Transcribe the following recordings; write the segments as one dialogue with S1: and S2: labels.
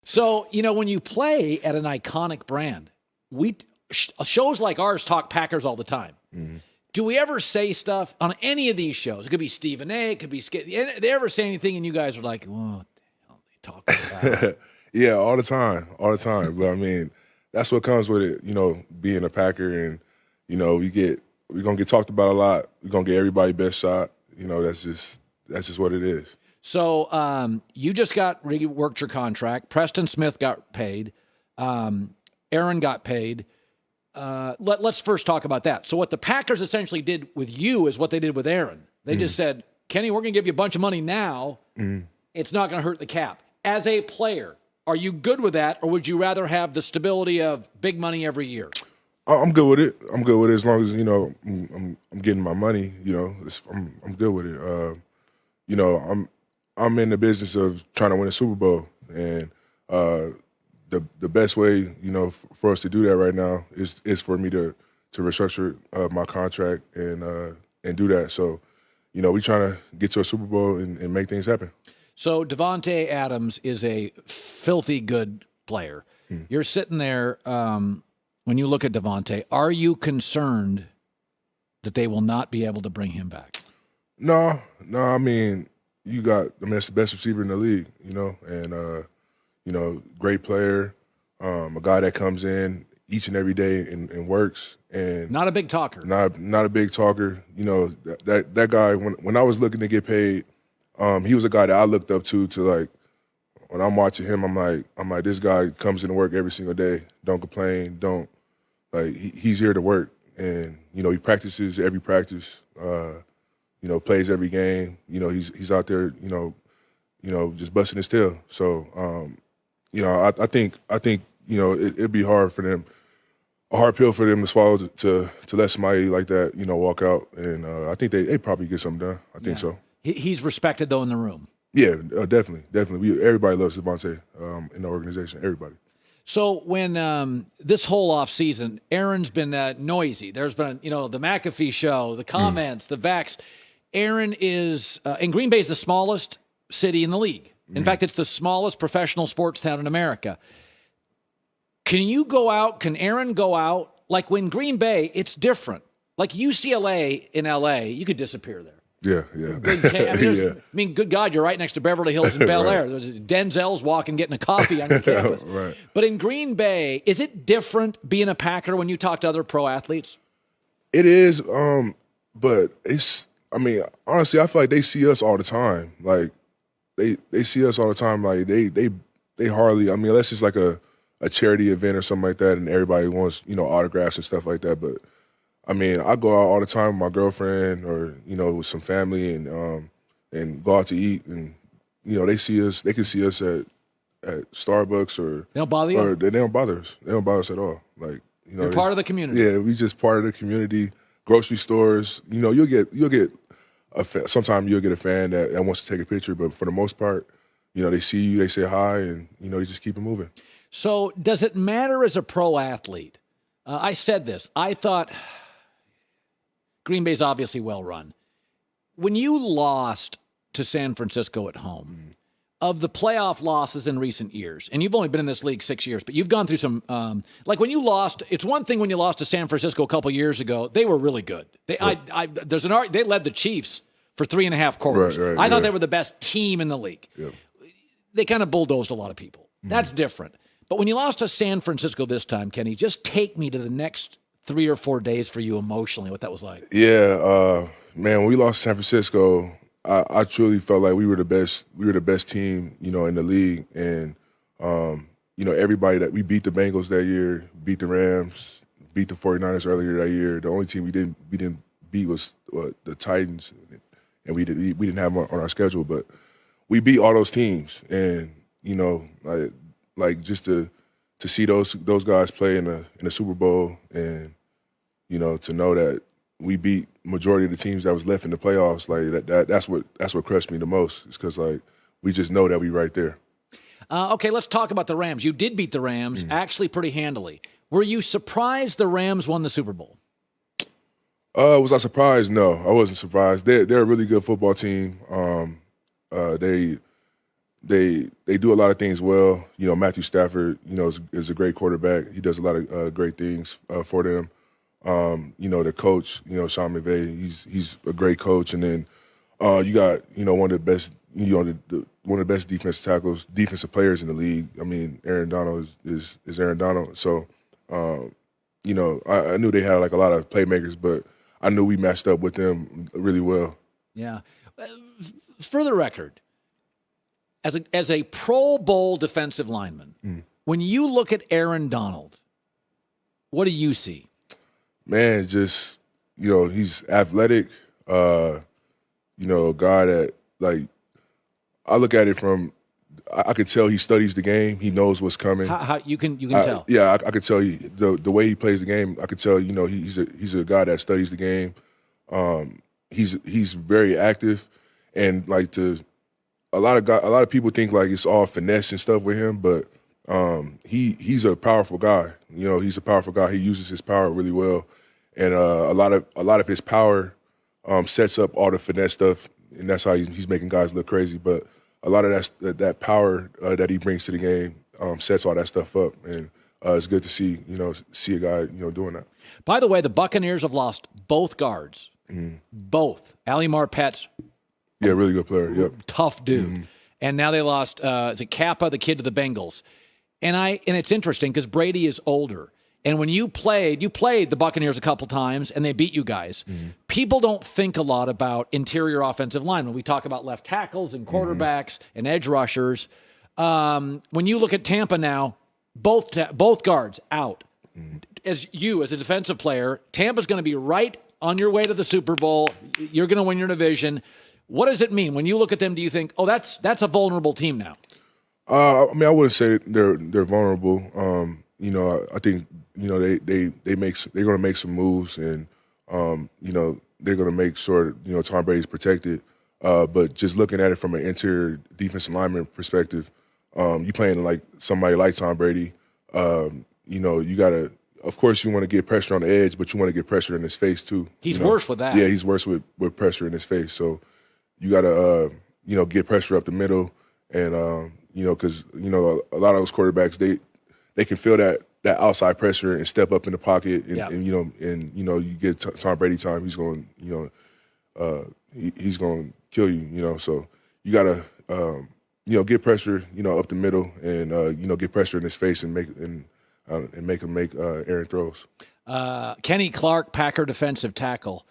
S1: So, when you play at an iconic brand, shows like ours talk Packers all the time.
S2: Mm-hmm.
S1: Do we ever say stuff on any of these shows? It could be Stephen A. It could be Skip. They ever say anything and you guys are like, what the hell are they talking about?
S2: Yeah, all the time. But I mean, that's what comes with it, being a Packer, and we're gonna get talked about a lot. We're gonna get everybody best shot. That's just what it is.
S1: So you just reworked your contract. Preston Smith got paid. Aaron got paid. Let's first talk about that. So what the Packers essentially did with you is what they did with Aaron. They just said, Kenny, we're going to give you a bunch of money now. It's not going to hurt the cap. As a player, are you good with that, or would you rather have the stability of big money every year?
S2: I'm good with it. As long as I'm getting my money. I'm good with it. I'm in the business of trying to win a Super Bowl, and the best way for us to do that right now is for me to restructure my contract and do that. So we're trying to get to a Super Bowl and make things happen.
S1: So Davante Adams is a filthy good player. You're sitting there when you look at Davante. Are you concerned that they will not be able to bring him back?
S2: No. I mean, that's the best receiver in the league, and great player, a guy that comes in each and every day and works, and
S1: not a big talker.
S2: Not a big talker. That guy. When I was looking to get paid, he was a guy that I looked up to. Like, when I'm watching him, I'm like, this guy comes into work every single day. Don't complain. He's here to work, and he practices every practice. Plays every game. He's out there. Just busting his tail. So, I think it'd be hard for them, a hard pill for them to swallow to let somebody like that, walk out. And I think they probably get something done. I think so.
S1: He's respected though in the room.
S2: Yeah, definitely. Everybody loves Davante in the organization. Everybody.
S1: So when this whole off season, Aaron's been noisy. There's been the McAfee show, the comments, the Vax. Aaron is and Green Bay is the smallest city in the league. In fact, it's the smallest professional sports town in America. Can Aaron go out? Like when Green Bay, it's different. Like UCLA in LA, you could disappear there.
S2: Yeah.
S1: I mean, good God, you're right next to Beverly Hills and Bel Air. There's Denzel's walking, getting a coffee on your campus.
S2: Right.
S1: But in Green Bay, is it different being a Packer when you talk to other pro athletes?
S2: It is, but it's, I mean, honestly, I feel like they see us all the time. Like, they see us all the time. Like, they hardly, I mean, unless it's like a charity event or something like that and everybody wants, autographs and stuff like that. But, I mean, I go out all the time with my girlfriend or, with some family and go out to eat. And, they see us, they can see us at Starbucks or.
S1: They don't bother you?
S2: Or they don't bother us. They don't bother us at all. Like,
S1: you're part of the community.
S2: Yeah, we just part of the community. Grocery stores, you'll get sometimes you'll get a fan that wants to take a picture, but for the most part, they see you, they say hi, and you just keep it moving.
S1: So, does it matter as a pro athlete? I said this. I thought Green Bay's obviously well run. When you lost to San Francisco at home, of the playoff losses in recent years, and you've only been in this league 6 years, but you've gone through some, like when you lost, it's one thing when you lost to San Francisco a couple years ago, they were really good. They led the Chiefs for 3.5 quarters.
S2: Right,
S1: I thought they were the best team in the league.
S2: Yep.
S1: They kind of bulldozed a lot of people. That's different. But when you lost to San Francisco this time, Kenny, just take me to the next 3 or 4 days for you emotionally, what that was like.
S2: Yeah, man, when we lost to San Francisco, I truly felt like we were the best team, in the league. And, everybody that we beat the Bengals that year, beat the Rams, beat the 49ers earlier that year. The only team we didn't beat was the Titans, and we didn't have them on our schedule. But we beat all those teams. And, like just to see those guys play in the Super Bowl and, to know that we beat majority of the teams that was left in the playoffs, like that's what crushed me the most. It's because we just know that we right there.
S1: Okay, let's talk about the Rams. You did beat the Rams actually pretty handily. Were you surprised the Rams won the Super Bowl?
S2: Was I surprised? No, I wasn't surprised. They're a really good football team. they do a lot of things well. Matthew Stafford, is a great quarterback. He does a lot of great things for them. The coach, Sean McVay, he's a great coach. And then you got one of the best, one of the best defensive players in the league. I mean, Aaron Donald is Aaron Donald. So I knew they had like a lot of playmakers, but I knew we matched up with them really well.
S1: Yeah. For the record, as a Pro Bowl defensive lineman, when you look at Aaron Donald, what do you see?
S2: Man, just he's athletic. A guy that like I look at it from. I could tell he studies the game. He knows what's coming.
S1: How you can tell?
S2: Yeah, I could tell the way he plays the game. I could tell he's a guy that studies the game. He's very active, and like a lot of people think like it's all finesse and stuff with him, but he's a powerful guy. He's a powerful guy. He uses his power really well, and a lot of his power sets up all the finesse stuff, and that's how he's making guys look crazy. But a lot of that power that he brings to the game sets all that stuff up, and it's good to see a guy doing that.
S1: By the way, the Buccaneers have lost both guards, both. Ali Marpet's
S2: really good player. Yep,
S1: tough dude, and now they lost. Is it Kappa, the kid to the Bengals? And it's interesting because Brady is older. And when you played the Buccaneers a couple times, and they beat you guys. People don't think a lot about interior offensive linemen. We talk about left tackles and quarterbacks and edge rushers. When you look at Tampa now, both guards out. As a defensive player, Tampa's going to be right on your way to the Super Bowl. You're going to win your division. What does it mean when you look at them? Do you think, that's a vulnerable team now?
S2: I wouldn't say they're vulnerable. I think they're going to make some moves, and they're going to make sure Tom Brady's protected. But just looking at it from an interior defensive lineman perspective, you playing like somebody like Tom Brady. You gotta. Of course, you want to get pressure on the edge, but you want to get pressure in his face too.
S1: He's worse with that.
S2: Yeah, he's worse with pressure in his face. So you gotta get pressure up the middle, and because a lot of those quarterbacks they can feel that outside pressure and step up in the pocket, and you get Tom Brady time, he's going he's going to kill you. So you gotta get pressure up the middle, and get pressure in his face and make him make errant throws.
S1: Kenny Clark, Packer defensive tackle.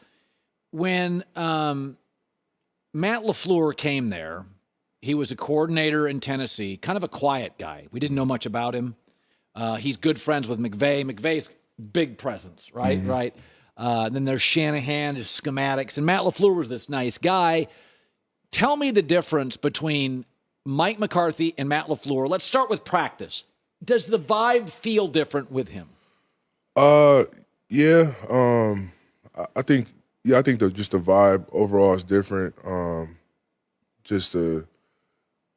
S1: When Matt LaFleur came there, he was a coordinator in Tennessee, kind of a quiet guy. We didn't know much about him. He's good friends with McVay. McVay's big presence, right? Right. Then there's Shanahan, his schematics, and Matt LaFleur was this nice guy. Tell me the difference between Mike McCarthy and Matt LaFleur. Let's start with practice. Does the vibe feel different with him?
S2: Yeah. I think just the vibe overall is different. Just a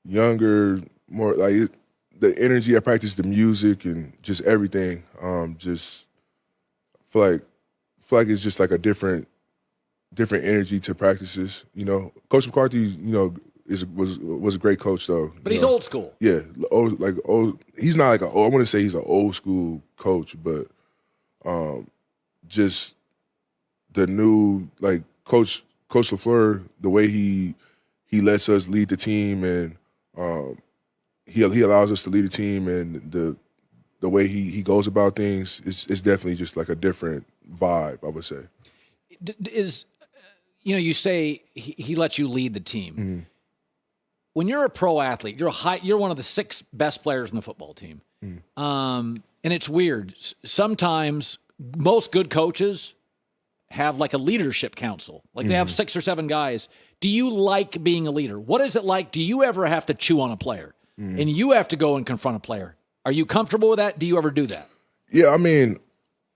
S2: younger, more like the energy at practice, the music, and just everything. Just feel like it's just like a different energy to practices. Coach McCarthy, was a great coach though.
S1: But he's old school.
S2: Yeah, old. He's not like I wouldn't say he's an old school coach, but just the new Coach LaFleur, the way he lets us lead the team, and he allows us to lead the team, and the way he goes about things is definitely just like a different vibe, I would say.
S1: You say he lets you lead the team. When you're a pro athlete, you're one of the 6 best players in the football team. And it's weird. Sometimes most good coaches have like a leadership council. Like they have 6 or 7 guys. Do you like being a leader? What is it like? Do you ever have to chew on a player? And you have to go and confront a player? Are you comfortable with that? Do you ever do that?
S2: Yeah, I mean,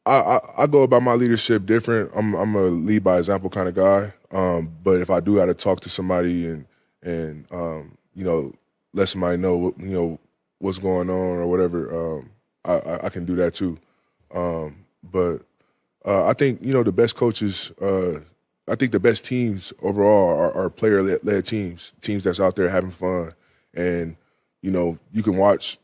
S2: I go about my leadership different. I'm a lead by example kind of guy. But if I do have to talk to somebody and let somebody know what's going on or whatever, I can do that too. But I think the best coaches. I think the best teams overall are player-led teams that's out there having fun And you can watch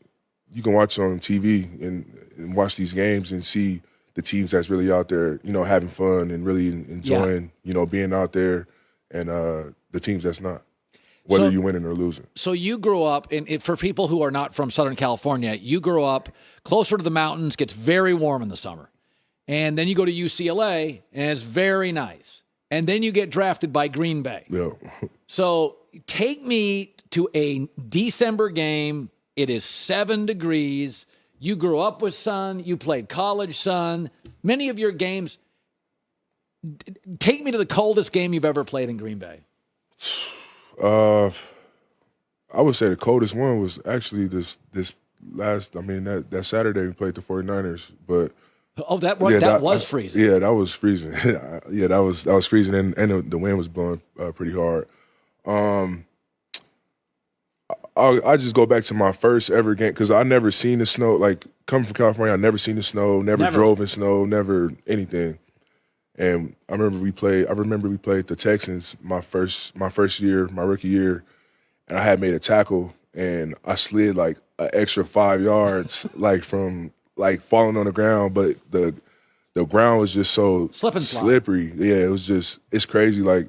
S2: on TV and watch these games and see the teams that's really out there, having fun and really enjoying, being out there, and the teams that's not, whether you're winning or losing.
S1: So you grew up, and for people who are not from Southern California, you grew up closer to the mountains, gets very warm in the summer. And then you go to UCLA, and it's very nice. And then you get drafted by Green Bay.
S2: Yeah.
S1: So take me to a December game. It is 7 degrees. You grew up with sun. You played college sun. Many of your games. Take me to the coldest game you've ever played in Green Bay.
S2: I would say the coldest one was actually this last. I mean, that Saturday we played the 49ers, but.
S1: Oh, that was freezing.
S2: Yeah, that was freezing. Yeah, that was freezing, and the wind was blowing pretty hard. I just go back to my first ever game because I never seen the snow. Like coming from California, I never seen the snow, never drove in snow, never anything. And I remember we played the Texans my first year, my rookie year, and I had made a tackle and I slid like an extra 5 yards, from falling on the ground, but the ground was just so slippery. Yeah, it's crazy. Like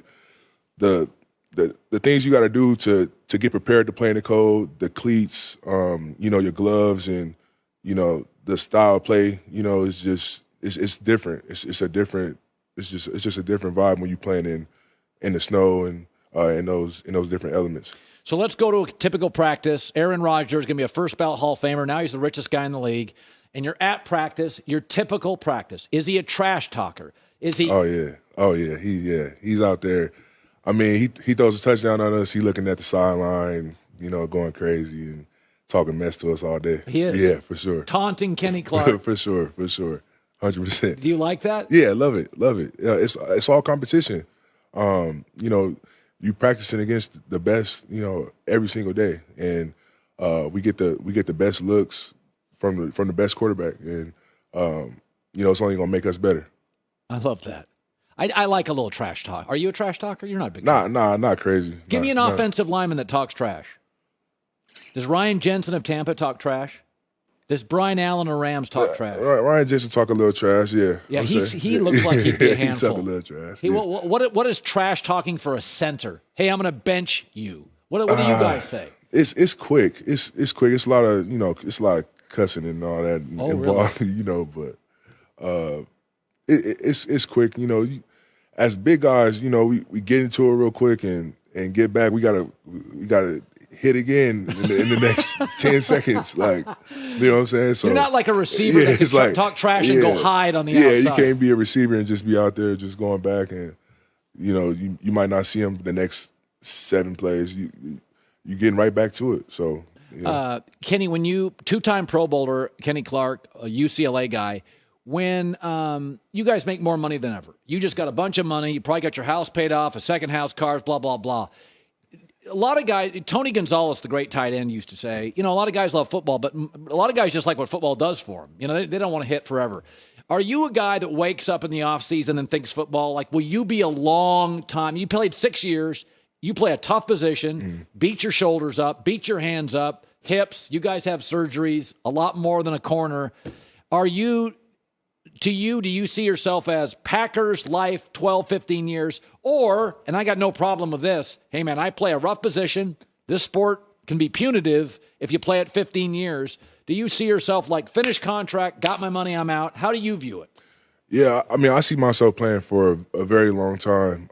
S2: the things you got to do to get prepared to play in the cold, the cleats, your gloves, and the style of play. It's different. It's just a different vibe when you playing in the snow and in those different elements.
S1: So let's go to a typical practice. Aaron Rodgers is going to be a first ballot Hall of Famer. Now he's the richest guy in the league. And you're at practice, your typical practice. Is he a trash talker? Is he?
S2: Oh yeah. He's out there. I mean, he throws a touchdown on us. He looking at the sideline, going crazy and talking mess to us all day.
S1: He is.
S2: Yeah, for sure.
S1: Taunting Kenny Clark.
S2: for sure. 100%.
S1: Do you like that?
S2: Yeah, love it. Yeah, it's all competition. You practicing against the best, every single day, and we get the best looks from the best quarterback, and it's only gonna make us better.
S1: I love that. I like a little trash talk. Are you a trash talker? You're not a big.
S2: Nah, not crazy.
S1: Give me an offensive lineman that talks trash. Does Ryan Jensen of Tampa talk trash? Does Brian Allen of Rams talk trash?
S2: Ryan Jensen talk a little trash, yeah.
S1: Yeah, he looks like he'd be a handful.
S2: He talk a little trash.
S1: What is trash talking for a center? Hey, I'm going to bench you. What do you guys say?
S2: It's quick. It's quick. It's a lot of cussing and all that involved,
S1: really?
S2: But it's quick. As big guys, we get into it real quick and get back. We gotta hit again in the next 10 seconds. Like, you know what I'm saying? So
S1: you're not like a receiver that can talk trash and go hide on the outside.
S2: Yeah, you can't be a receiver and just be out there just going back and, you might not see him the next 7 plays. You getting right back to it. So,
S1: Kenny, when you two-time Pro Bowler, Kenny Clark, a UCLA guy, when you guys make more money than ever, you just got a bunch of money, you probably got your house paid off, a second house, cars, blah, blah, blah. A lot of guys, Tony Gonzalez, the great tight end, used to say, a lot of guys love football, but a lot of guys just like what football does for them. They don't want to hit forever. Are you a guy that wakes up in the offseason and thinks football? Like, will you be a long time? You played 6 years. You play a tough position, beat your shoulders up, beat your hands up, hips. You guys have surgeries, a lot more than a corner. Do you see yourself as Packers life, 12, 15 years? Or, and I got no problem with this, hey, man, I play a rough position. This sport can be punitive if you play it 15 years. Do you see yourself like finished contract, got my money, I'm out? How do you view it?
S2: Yeah, I mean, I see myself playing for a very long time.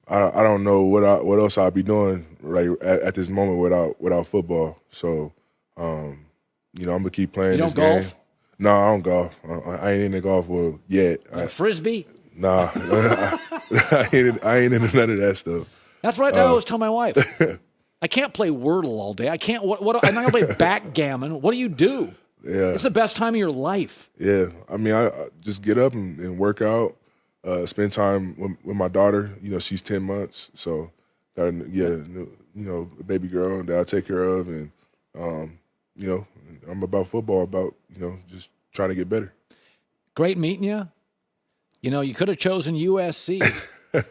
S2: I don't know what else I'd be doing right at this moment without football. So, I'm gonna keep playing this game.
S1: Golf?
S2: No, I don't golf. I ain't into golf yet.
S1: Frisbee?
S2: Nah, I ain't into none of that stuff.
S1: That's what I always tell my wife. I can't play Wordle all day. I can't. What? I'm not gonna play backgammon. What do you do?
S2: Yeah,
S1: it's the best time of your life.
S2: Yeah, I mean, I just get up and work out. Spend time with my daughter. She's 10 months, so got a baby girl that I take care of, and I'm about football, about just trying to get better.
S1: Great meeting you. You could have chosen USC.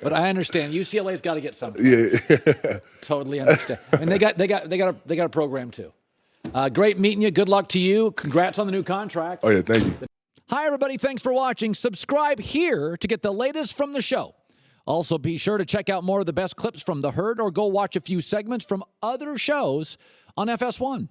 S1: But I understand UCLA's got to get something.
S2: Yeah.
S1: Totally understand. And they got a program too. Great meeting you. Good luck to you. Congrats on the new contract.
S2: Oh yeah, thank you.
S1: Hi everybody. Thanks for watching. Subscribe here to get the latest from the show. Also, be sure to check out more of the best clips from The Herd or go watch a few segments from other shows on FS1.